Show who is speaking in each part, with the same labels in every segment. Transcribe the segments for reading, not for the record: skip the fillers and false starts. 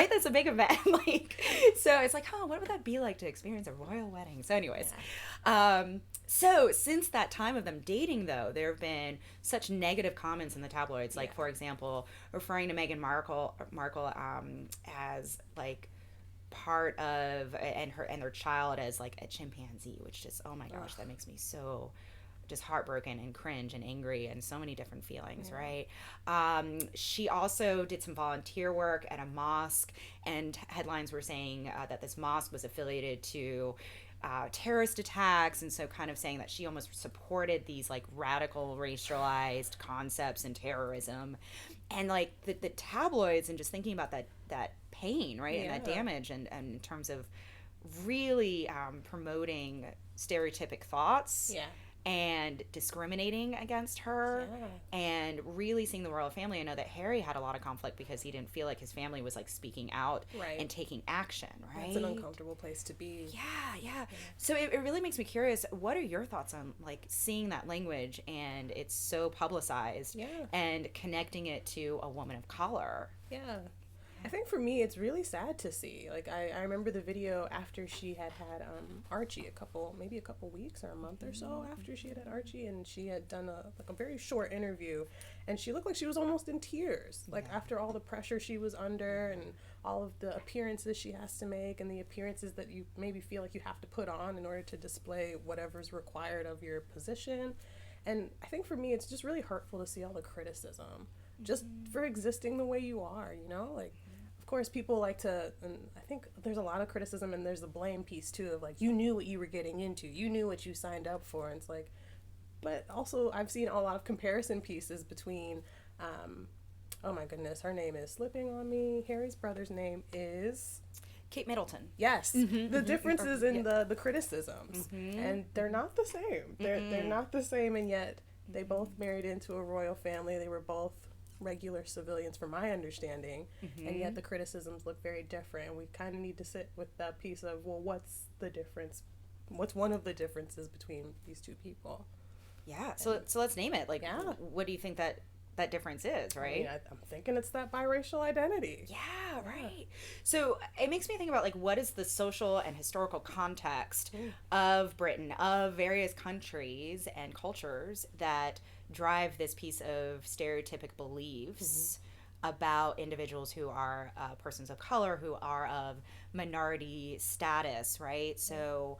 Speaker 1: right? That's a big event. Like, so it's like, oh, what would that be like to experience a royal wedding? So anyways, so since that time of them dating, though, there have been such negative comments in the tabloids. Like, for example, referring to Meghan Markle as like part of and their child as like a chimpanzee, which just, oh my gosh, that makes me so just heartbroken and cringe and angry and so many different feelings, right? She also did some volunteer work at a mosque, and headlines were saying that this mosque was affiliated to terrorist attacks, and so kind of saying that she almost supported these like radical racialized concepts and terrorism, and like the tabloids, and just thinking about that pain, right, and that damage, and in terms of really promoting stereotypic thoughts and discriminating against her, and really seeing the royal family. I know that Harry had a lot of conflict because he didn't feel like his family was like speaking out and taking action, right?
Speaker 2: It's an uncomfortable place to be.
Speaker 1: Yeah. So it really makes me curious, what are your thoughts on like seeing that language and it's so publicized and connecting it to a woman of color?
Speaker 2: I think for me, it's really sad to see. Like, I remember the video after she had Archie, maybe a couple weeks or a month or so after she had Archie, and she had done a very short interview, and she looked like she was almost in tears. Like, after all the pressure she was under and all of the appearances she has to make and the appearances that you maybe feel like you have to put on in order to display whatever's required of your position. And I think for me, it's just really hurtful to see all the criticism just for existing the way you are, you know? Like, of course, people like to, and I think there's a lot of criticism, and there's the blame piece too of like, you knew what you were getting into, you knew what you signed up for, and it's like, but also I've seen a lot of comparison pieces between, oh my goodness, her name is slipping on me, Harry's brother's name is...
Speaker 1: Kate Middleton.
Speaker 2: Yes, the differences in the criticisms, and they're not the same. They're not the same, and yet they both married into a royal family. They were both regular civilians, from my understanding, and yet the criticisms look very different. We kind of need to sit with that piece of, well, what's the difference? What's one of the differences between these two people?
Speaker 1: Yeah, so let's name it. Like, what do you think that difference is, right?
Speaker 2: I mean, I'm thinking it's that biracial identity.
Speaker 1: Yeah, right. So it makes me think about, like, what is the social and historical context of Britain, of various countries and cultures that drive this piece of stereotypic beliefs about individuals who are persons of color, who are of minority status, right? So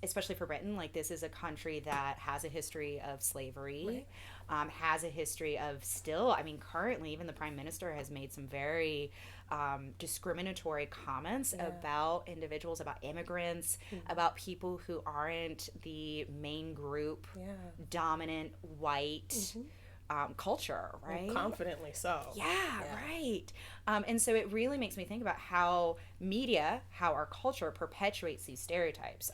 Speaker 1: especially for Britain, like, this is a country that has a history of slavery, has a history of still, I mean, currently even the Prime Minister has made some very discriminatory comments about individuals, about immigrants, about people who aren't the main group, dominant white culture, right?
Speaker 2: Well, confidently so.
Speaker 1: Yeah, right. And so it really makes me think about how media, how our culture perpetuates these stereotypes.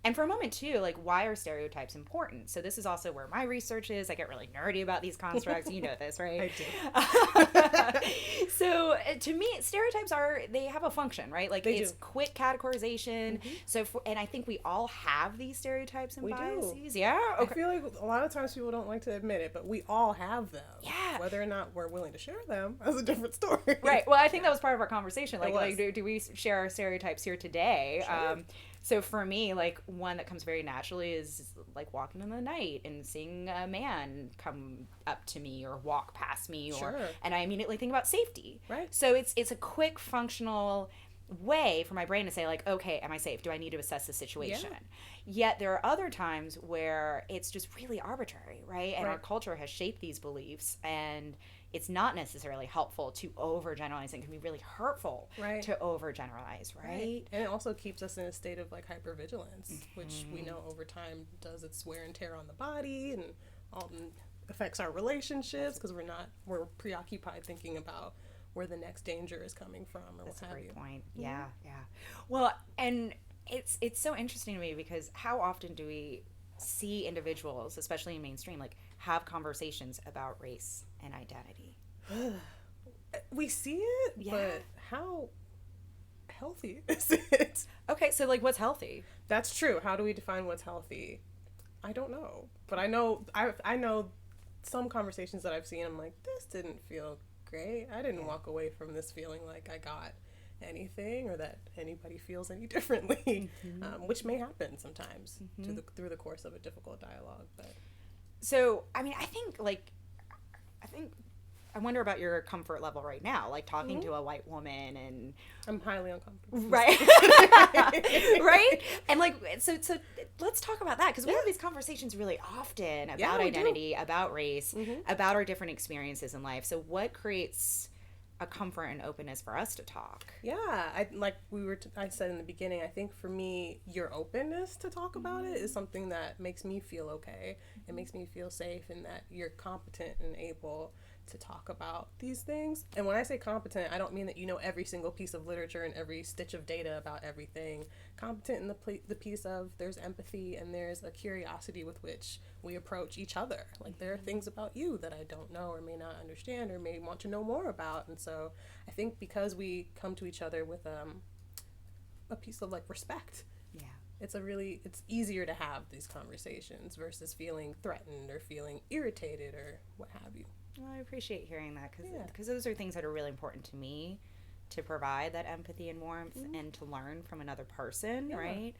Speaker 1: And for a moment, too, like, why are stereotypes important? So this is also where my research is. I get really nerdy about these constructs. You know this, right?
Speaker 2: I
Speaker 1: do. So to me, stereotypes they have a function, right? Like, it's quick categorization. So, and I think we all have these stereotypes and biases. Do. Yeah?
Speaker 2: Okay. I feel like a lot of times people don't like to admit it, but we all have them.
Speaker 1: Yeah.
Speaker 2: Whether or not we're willing to share them is a different story.
Speaker 1: Right. Well, I think that was part of our conversation. Like do we share our stereotypes here today?
Speaker 2: Sure.
Speaker 1: So for me, like, one that comes very naturally is like walking in the night and seeing a man come up to me or walk past me, and I immediately think about safety.
Speaker 2: Right.
Speaker 1: So it's a quick, functional way for my brain to say, like, okay, am I safe? Do I need to assess the situation? Yet there are other times where it's just really arbitrary, right? And our culture has shaped these beliefs, and it's not necessarily helpful to overgeneralize. It can be really hurtful to overgeneralize, right?
Speaker 2: And it also keeps us in a state of like hypervigilance, which we know over time does its wear and tear on the body and affects our relationships, because we're preoccupied thinking about where the next danger is coming from, or
Speaker 1: That's
Speaker 2: what have you.
Speaker 1: That's a great point. Yeah. Well, and it's so interesting to me, because how often do we see individuals, especially in mainstream, like, have conversations about race and identity?
Speaker 2: We see it, but how healthy is it?
Speaker 1: Okay, so, like, what's healthy?
Speaker 2: That's true. How do we define what's healthy? I don't know. But I know some conversations that I've seen, I'm like, this didn't feel great. I didn't walk away from this feeling like I got anything or that anybody feels any differently, which may happen sometimes through the course of a difficult dialogue. But
Speaker 1: so, I mean, I think I wonder about your comfort level right now, like talking to a white woman, and
Speaker 2: I'm highly uncomfortable.
Speaker 1: Right. Right? And like, so let's talk about that, because we have these conversations really often about identity, about race, about our different experiences in life. So what creates a comfort and openness for us to talk?
Speaker 2: Yeah, I said in the beginning, I think for me, your openness to talk about it is something that makes me feel okay. It makes me feel safe, and that you're competent and able to talk about these things. And when I say competent, I don't mean that you know every single piece of literature and every stitch of data about everything. Competent in the piece of there's empathy and there's a curiosity with which we approach each other. Like, there are things about you that I don't know or may not understand or may want to know more about. And so I think because we come to each other with a piece of like respect, it's easier to have these conversations versus feeling threatened or feeling irritated or what have you.
Speaker 1: Well, I appreciate hearing that, because those are things that are really important to me, to provide that empathy and warmth and to learn from another person, right?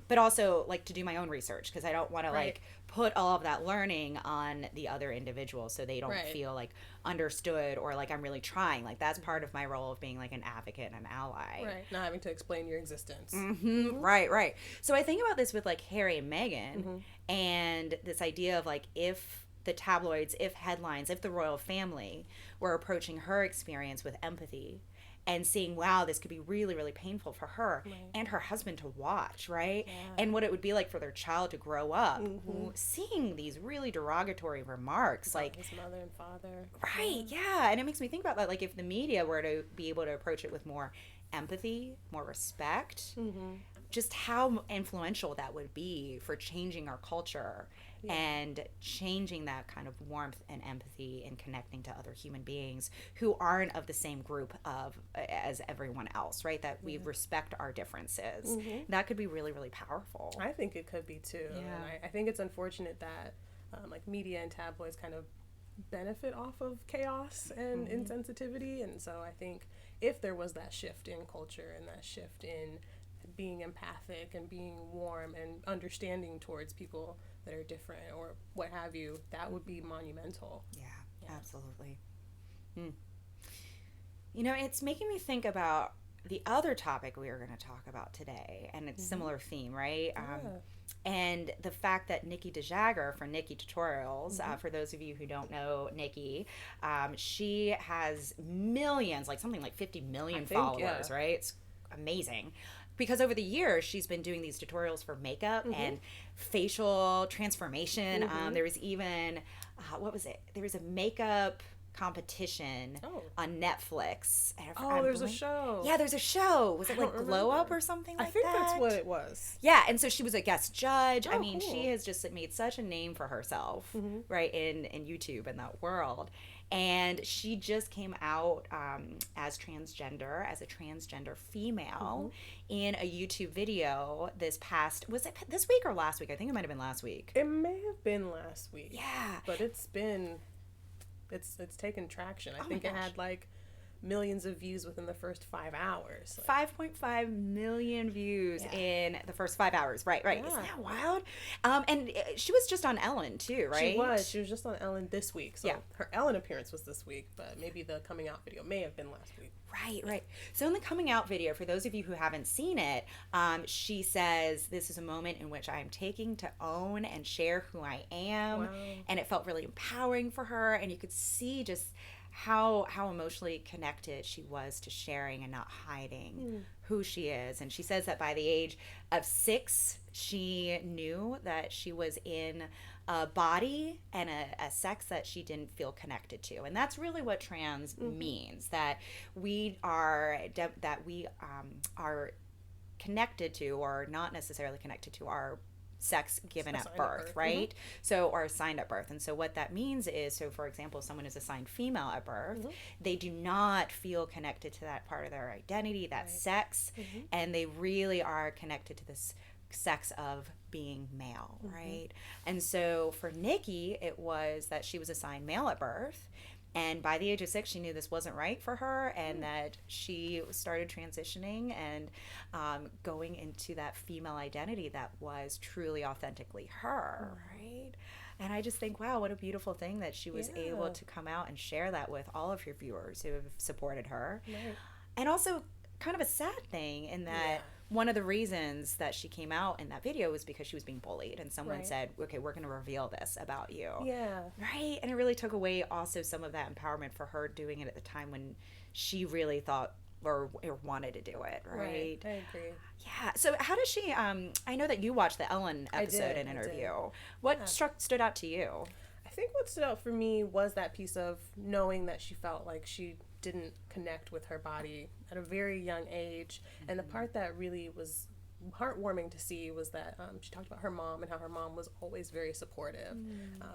Speaker 1: But also, like, to do my own research, because I don't want to like put all of that learning on the other individual so they don't feel like understood or like I'm really trying. Like, that's part of my role of being like an advocate and an ally.
Speaker 2: Right. Not having to explain your existence.
Speaker 1: Right. So I think about this with like Harry and Meghan and this idea of like, if the tabloids, if headlines, if the royal family were approaching her experience with empathy and seeing, wow, this could be really, really painful for her and her husband to watch, right? Yeah. And what it would be like for their child to grow up seeing these really derogatory remarks,
Speaker 2: about
Speaker 1: like
Speaker 2: his mother and father.
Speaker 1: Right, yeah. And it makes me think about that, like, if the media were to be able to approach it with more empathy, more respect, just how influential that would be for changing our culture and changing that kind of warmth and empathy and connecting to other human beings who aren't of the same group as everyone else, right? That we respect our differences. That could be really, really powerful.
Speaker 2: I think it could be too. Yeah. And I think it's unfortunate that like media and tabloids kind of benefit off of chaos and insensitivity. And so I think if there was that shift in culture and that shift in being empathic and being warm and understanding towards people that are different or what have you, that would be monumental.
Speaker 1: Yeah. Absolutely. You know, it's making me think about the other topic we are going to talk about today, and it's similar theme, right? And the fact that Nikkie de Jager for NikkieTutorials, for those of you who don't know Nikkie, she has millions, like something like 50 million followers, right? It's amazing. Because over the years, she's been doing these tutorials for makeup and facial transformation. There was even, what was it? There was a makeup competition on Netflix.
Speaker 2: There's a show.
Speaker 1: Yeah, there's a show. Was it like Glow Up or something like that?
Speaker 2: I think that's what it was.
Speaker 1: Yeah, and so she was a guest judge. I mean, she has just made such a name for herself, right, in YouTube and that world. And she just came out as a transgender female in a YouTube video was it this week or last week? I think it might have been last week.
Speaker 2: It may have been last week.
Speaker 1: Yeah.
Speaker 2: But it's taken traction. I think it had like millions of views within the first 5 hours.
Speaker 1: 5.5 million views in the first 5 hours. Right. Yeah. Isn't that wild? And she was just on Ellen too, right?
Speaker 2: She was just on Ellen this week. So her Ellen appearance was this week, but maybe the coming out video may have been last week.
Speaker 1: Right. So in the coming out video, for those of you who haven't seen it, she says, this is a moment in which I am taking to own and share who I am. Wow. And it felt really empowering for her. And you could see just how emotionally connected she was to sharing and not hiding who she is. And she says that by the age of 6, she knew that she was in a body and a sex that she didn't feel connected to. And that's really what trans means, that we are connected to, or not necessarily connected to, our sex given at birth, right? So, or assigned at birth. And so what that means is, so for example, someone is assigned female at birth, they do not feel connected to that part of their identity, that sex, and they really are connected to this sex of being male, right? And so for Nikkie, it was that she was assigned male at birth, And by the age of 6, she knew this wasn't right for her, and that she started transitioning and going into that female identity that was truly authentically her, right? And I just think, wow, what a beautiful thing that she was able to come out and share that with all of her viewers who have supported her.
Speaker 2: Right.
Speaker 1: And also kind of a sad thing in that one of the reasons that she came out in that video was because she was being bullied, and someone said, okay, we're going to reveal this about you.
Speaker 2: Yeah.
Speaker 1: Right? And it really took away also some of that empowerment for her doing it at the time when she really thought or wanted to do it, right?
Speaker 2: I agree.
Speaker 1: Yeah. So how does she, I know that you watched the Ellen episode and interview. What stood out to you?
Speaker 2: I think what stood out for me was that piece of knowing that she felt like she didn't connect with her body at a very young age. And the part that really was heartwarming to see was that she talked about her mom and how her mom was always very supportive,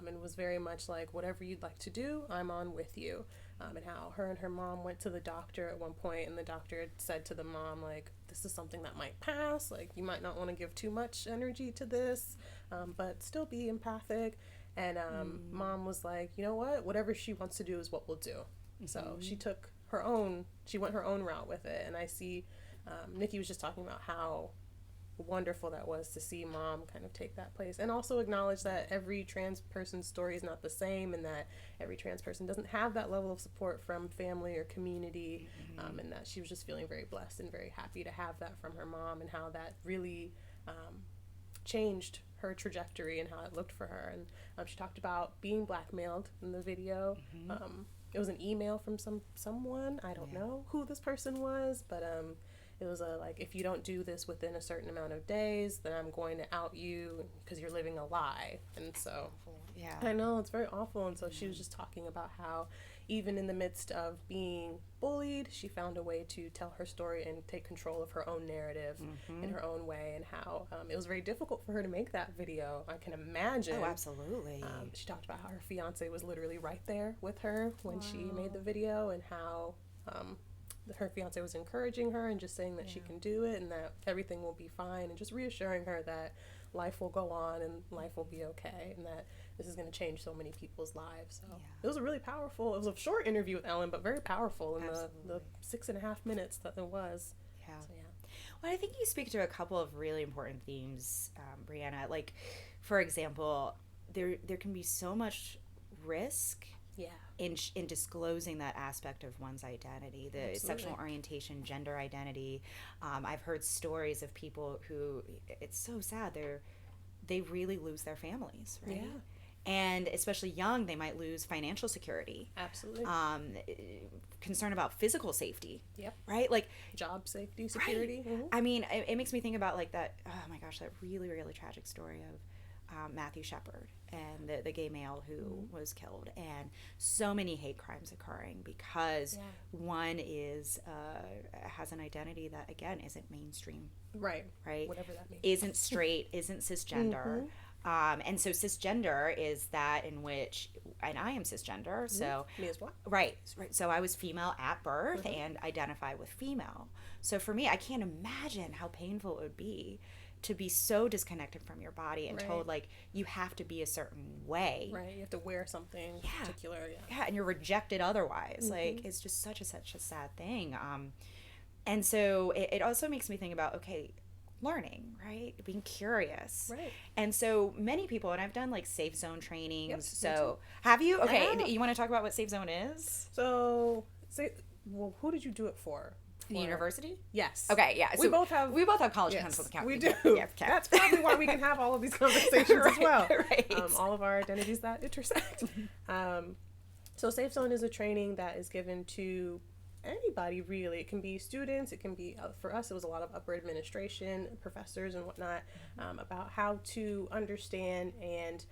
Speaker 2: and was very much like, whatever you'd like to do, I'm on with you. And how her and her mom went to the doctor at one point, and the doctor had said to the mom, like, this is something that might pass, like, you might not want to give too much energy to this, but still be empathic. And mom was like, you know what, whatever she wants to do is what we'll do. So she went her own route with it. And I see Nikkie was just talking about how wonderful that was to see mom kind of take that place, and also acknowledge that every trans person's story is not the same, and that every trans person doesn't have that level of support from family or community, and that she was just feeling very blessed and very happy to have that from her mom, and how that really changed her trajectory and how it looked for her. And she talked about being blackmailed in the video. It was an email from someone, I don't know who this person was, but it was like, if you don't do this within a certain amount of days, then I'm going to out you because you're living a lie. And so, I know, it's very awful. And so she was just talking about how even in the midst of being bullied, she found a way to tell her story and take control of her own narrative in her own way, and how it was very difficult for her to make that video. I can imagine.
Speaker 1: Oh, absolutely.
Speaker 2: She talked about how her fiance was literally right there with her when she made the video, and how her fiance was encouraging her and just saying that she can do it and that everything will be fine, and just reassuring her that life will go on and life will be okay, and that this is going to change so many people's lives. So it was a really powerful, it was a short interview with Ellen, but very powerful in the 6.5 minutes that it was. So,
Speaker 1: well, I think you speak to a couple of really important themes, Bryanna. Like, for example, there can be so much risk in disclosing that aspect of one's identity, the sexual orientation, gender identity. I've heard stories of people who, it's so sad, they really lose their families, right? And especially young, they might lose financial security.
Speaker 2: Absolutely.
Speaker 1: Concern about physical safety. Right? Like
Speaker 2: job safety, security.
Speaker 1: I mean, it makes me think about like that, oh my gosh, that really, really tragic story of Matthew Shepard and the gay male who was killed, and so many hate crimes occurring because one is has an identity that, again, isn't mainstream. Right.
Speaker 2: Whatever that means.
Speaker 1: Isn't straight, isn't cisgender. And so cisgender is that in which, and I am cisgender, so
Speaker 2: me as well.
Speaker 1: Right. So I was female at birth and identify with female. So for me, I can't imagine how painful it would be to be so disconnected from your body and told, like, you have to be a certain way.
Speaker 2: You have to wear something particular.
Speaker 1: And you're rejected otherwise. Like, it's just such a sad thing. And so it also makes me think about, okay, learning, right? Being curious. And so many people, and I've done like safe zone trainings. So have you? Okay. You want to talk about what safe zone is?
Speaker 2: So, who did you do it for?
Speaker 1: The university?
Speaker 2: Yes.
Speaker 1: Okay, yeah. So
Speaker 2: we both have
Speaker 1: college accountants.
Speaker 2: We do. That's probably why we can have all of these conversations as well. All of our identities that intersect. So Safe Zone is a training that is given to anybody, really. It can be students, it can be, for us, it was a lot of upper administration, professors and whatnot, about how to understand and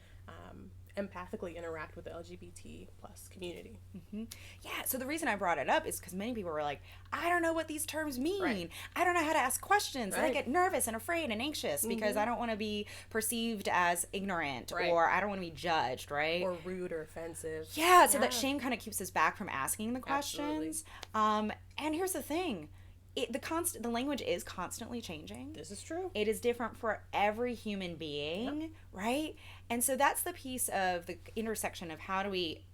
Speaker 2: empathically interact with the LGBT plus community.
Speaker 1: Yeah, so the reason I brought it up is because many people were like, I don't know what these terms mean. I don't know how to ask questions. And I get nervous and afraid and anxious because I don't want to be perceived as ignorant or I don't want to be judged, right?
Speaker 2: Or rude or offensive.
Speaker 1: Yeah, so that shame kind of keeps us back from asking the questions. And here's the thing. The language is constantly changing.
Speaker 2: This is true.
Speaker 1: It is different for every human being, right? And so that's the piece of the intersection of how do we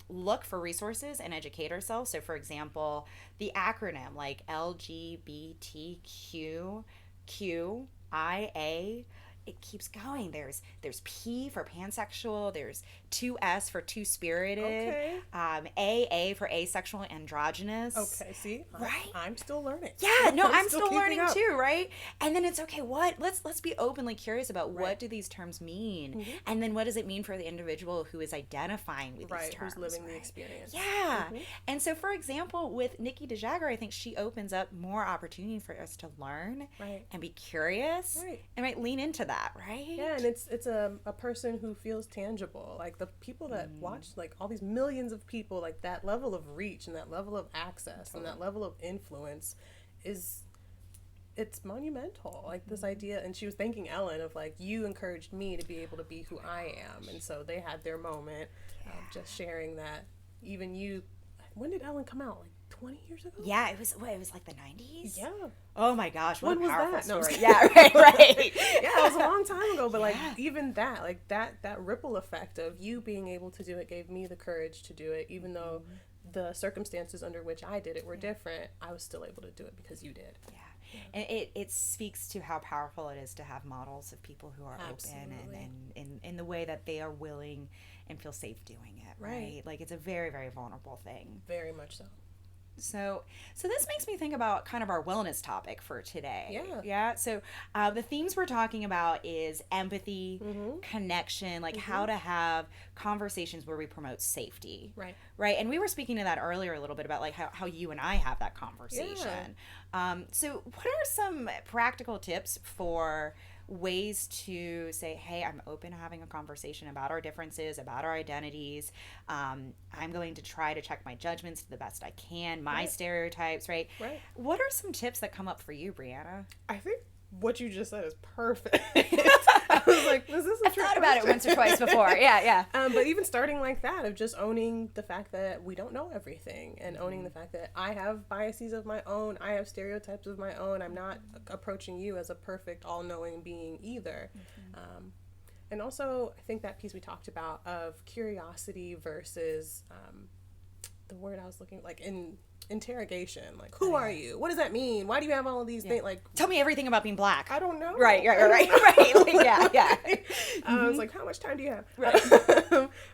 Speaker 1: look for resources and educate ourselves. So, for example, the acronym like LGBTQIA, it keeps going. There's P for pansexual. There's 2S for two-spirited.
Speaker 2: Okay.
Speaker 1: AA for asexual, androgynous.
Speaker 2: Okay, see?
Speaker 1: Right?
Speaker 2: I'm still learning.
Speaker 1: Yeah, no, I'm still
Speaker 2: keeping
Speaker 1: learning
Speaker 2: up.
Speaker 1: too, right? And then it's okay, let's be openly curious about what do these terms mean? And then what does it mean for the individual who is identifying with these terms?
Speaker 2: Who's living the experience.
Speaker 1: Yeah. And so, for example, with Nikkie de Jager, I think she opens up more opportunity for us to learn and be curious and lean into that, right?
Speaker 2: Yeah, and it's a person who feels tangible. Like the people that watch, like all these millions of people, like that level of reach and that level of access and that level of influence it's monumental. Like this idea, and she was thanking Ellen of like, you encouraged me to be able to be who I am. And so they had their moment of just sharing that. Even you, when did Ellen come out? Like 20 years ago?
Speaker 1: Yeah, it was like the 90s?
Speaker 2: Yeah.
Speaker 1: Oh my gosh, what
Speaker 2: when
Speaker 1: a powerful
Speaker 2: was that?
Speaker 1: story.
Speaker 2: No,
Speaker 1: yeah, right.
Speaker 2: Yeah, it was a long time ago, but like even that, like that ripple effect of you being able to do it gave me the courage to do it, even though the circumstances under which I did it were different. I was still able to do it because you did.
Speaker 1: Yeah. And it speaks to how powerful it is to have models of people who are open and in the way that they are willing and feel safe doing it, right? Like it's a very, very vulnerable thing.
Speaker 2: Very much so.
Speaker 1: So this makes me think about kind of our wellness topic for today.
Speaker 2: Yeah.
Speaker 1: So the themes we're talking about is empathy, connection, like how to have conversations where we promote safety.
Speaker 2: Right.
Speaker 1: And we were speaking to that earlier a little bit about like how you and I have that conversation. So what are some practical tips for ways to say, hey, I'm open to having a conversation about our differences, about our identities. I'm going to try to check my judgments to the best I can, my stereotypes, right? What are some tips that come up for you, Bryanna?
Speaker 2: I think what you just said is perfect. I was like, is this a
Speaker 1: I've thought about it once or twice before. Yeah.
Speaker 2: But even starting like that, of just owning the fact that we don't know everything, and owning the fact that I have biases of my own, I have stereotypes of my own. I'm not approaching you as a perfect, all-knowing being either. And also, I think that piece we talked about of curiosity versus the word I was looking like in interrogation, like who are you, what does that mean, why do you have all of these things, like
Speaker 1: tell me everything about being black.
Speaker 2: I don't know.
Speaker 1: Right. Like, yeah.
Speaker 2: I was like, how much time do you have?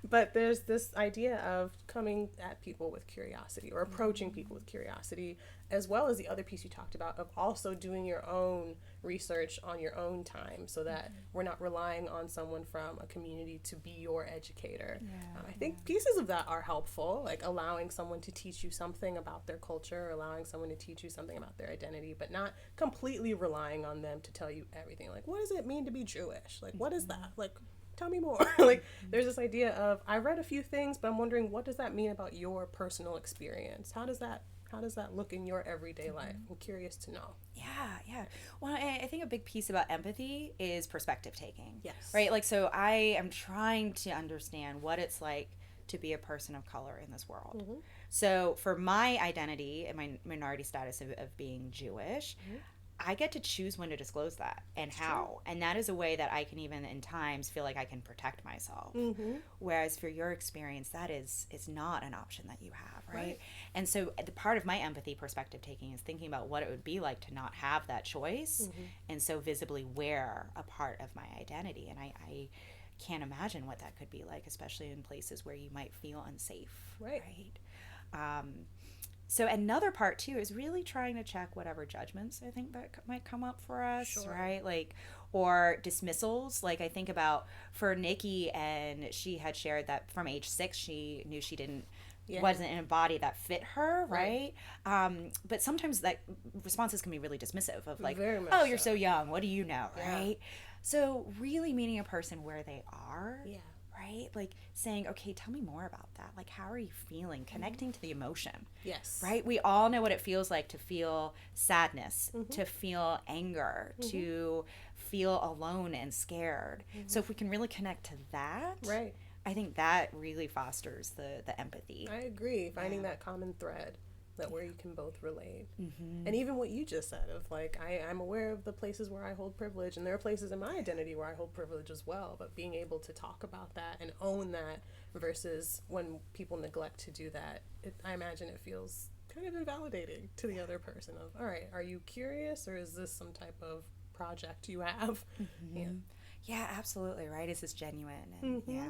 Speaker 2: But there's this idea of coming at people with curiosity, or approaching people with curiosity, as well as the other piece you talked about of also doing your own research on your own time, so that we're not relying on someone from a community to be your educator. I think pieces of that are helpful, like allowing someone to teach you something about their culture, allowing someone to teach you something about their identity, but not completely relying on them to tell you everything. Like, what does it mean to be Jewish? Like, what is that? Like, tell me more. Like, there's this idea of, I read a few things, but I'm wondering, what does that mean about your personal experience? How does that look in your everyday life? I'm curious to know.
Speaker 1: Yeah. Well, I think a big piece about empathy is perspective taking.
Speaker 2: Yes.
Speaker 1: Right? Like, so I am trying to understand what it's like to be a person of color in this world. So for my identity and my minority status of being Jewish, I get to choose when to disclose that and how. And that is a way that I can even in times feel like I can protect myself. Whereas for your experience, that is not an option that you have, right? And so the part of my empathy perspective taking is thinking about what it would be like to not have that choice and so visibly wear a part of my identity. And I can't imagine what that could be like, especially in places where you might feel unsafe, right? So another part too is really trying to check whatever judgments I think that might come up for us, right? Like, or dismissals. Like, I think about for Nikkie, and she had shared that from age 6 she knew she wasn't in a body that fit her, right? But sometimes that responses can be really dismissive of like, oh, you're so young, what do you know, right? So really meeting a person where they are, right? Like saying, okay, tell me more about that. Like, how are you feeling? Connecting to the emotion.
Speaker 2: Yes.
Speaker 1: Right? We all know what it feels like to feel sadness, to feel anger, to feel alone and scared. So if we can really connect to that,
Speaker 2: right,
Speaker 1: I think that really fosters the empathy.
Speaker 2: I agree. Finding that common thread. that where you can both relate. And even what you just said of like, I'm aware of the places where I hold privilege, and there are places in my identity where I hold privilege as well, but being able to talk about that and own that versus when people neglect to do that, I imagine it feels kind of invalidating to the other person of, all right, are you curious, or is this some type of project you have?
Speaker 1: Yeah, absolutely, right? Is this genuine? And yeah.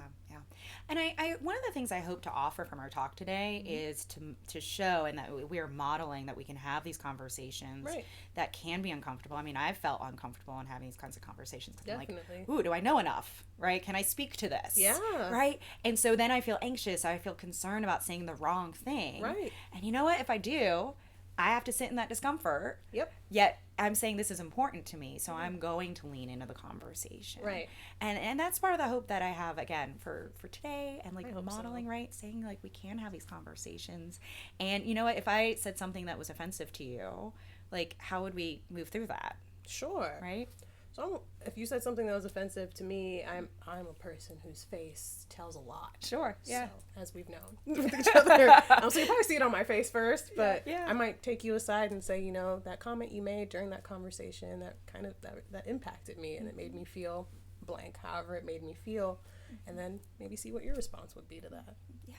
Speaker 1: And I one of the things I hope to offer from our talk today is to show, and that we are modeling that we can have these conversations that can be uncomfortable. I mean, I've felt uncomfortable in having these kinds of conversations.
Speaker 2: Definitely.
Speaker 1: I'm like, ooh, do I know enough? Right? Can I speak to this?
Speaker 2: Yeah.
Speaker 1: Right? And so then I feel anxious. I feel concerned about saying the wrong thing.
Speaker 2: Right.
Speaker 1: And you know what? If I do, I have to sit in that discomfort.
Speaker 2: Yep.
Speaker 1: Yet I'm saying this is important to me, so I'm going to lean into the conversation.
Speaker 2: Right.
Speaker 1: And that's part of the hope that I have, again, for today, and like modeling, right? Saying like we can have these conversations. And you know what? If I said something that was offensive to you, like how would we move through that?
Speaker 2: Sure.
Speaker 1: Right?
Speaker 2: So if you said something that was offensive to me, I'm a person whose face tells a lot.
Speaker 1: Sure. Yeah.
Speaker 2: So, as we've known with each other. So you probably see it on my face first, but I might take you aside and say, you know, that comment you made during that conversation, that kind of that impacted me, and it made me feel blank, however it made me feel, and then maybe see what your response would be to that.
Speaker 1: Yeah.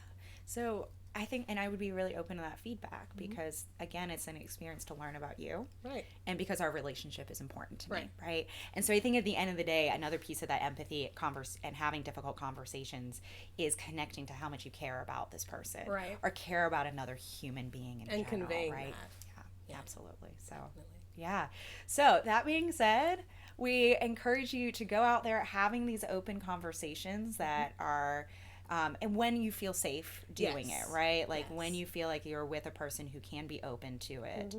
Speaker 1: So I think, and I would be really open to that feedback because, again, it's an experience to learn about you.
Speaker 2: Right.
Speaker 1: And because our relationship is important to me. Right. And so I think at the end of the day, another piece of that empathy and having difficult conversations is connecting to how much you care about this person.
Speaker 2: Right.
Speaker 1: Or care about another human being in general.
Speaker 2: And conveying
Speaker 1: right?
Speaker 2: that.
Speaker 1: Yeah, absolutely. So, yeah. So that being said, we encourage you to go out there having these open conversations that are... and when you feel safe doing it, right? Like when you feel like you're with a person who can be open to it.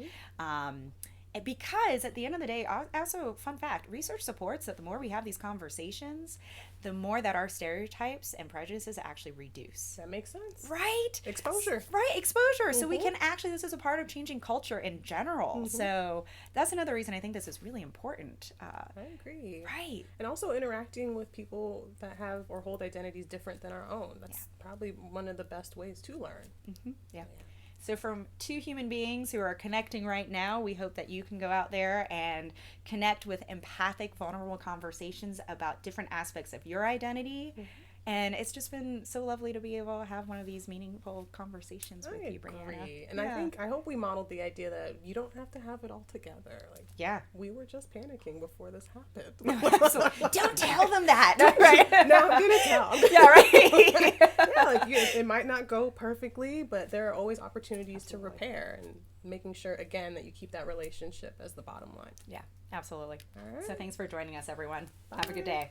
Speaker 1: And because at the end of the day, also fun fact, research supports that the more we have these conversations, the more that our stereotypes and prejudices actually reduce.
Speaker 2: That makes sense.
Speaker 1: Right?
Speaker 2: Exposure.
Speaker 1: Right, exposure. So we can actually, this is a part of changing culture in general. So that's another reason I think this is really important.
Speaker 2: I agree.
Speaker 1: Right.
Speaker 2: And also interacting with people that have or hold identities different than our own. That's probably one of the best ways to learn.
Speaker 1: Yeah. So from two human beings who are connecting right now, we hope that you can go out there and connect with empathic, vulnerable conversations about different aspects of your identity. And it's just been so lovely to be able to have one of these meaningful conversations with you, Bryanna.
Speaker 2: And I hope we modeled the idea that you don't have to have it all together. Like, we were just panicking before this happened.
Speaker 1: Don't tell them that. Right?
Speaker 2: No, I'm gonna tell.
Speaker 1: Yeah, right.
Speaker 2: It might not go perfectly, but there are always opportunities to repair, and making sure again that you keep that relationship as the bottom line.
Speaker 1: Yeah, absolutely.
Speaker 2: All right.
Speaker 1: So thanks for joining us, everyone.
Speaker 2: Bye.
Speaker 1: Have a good day.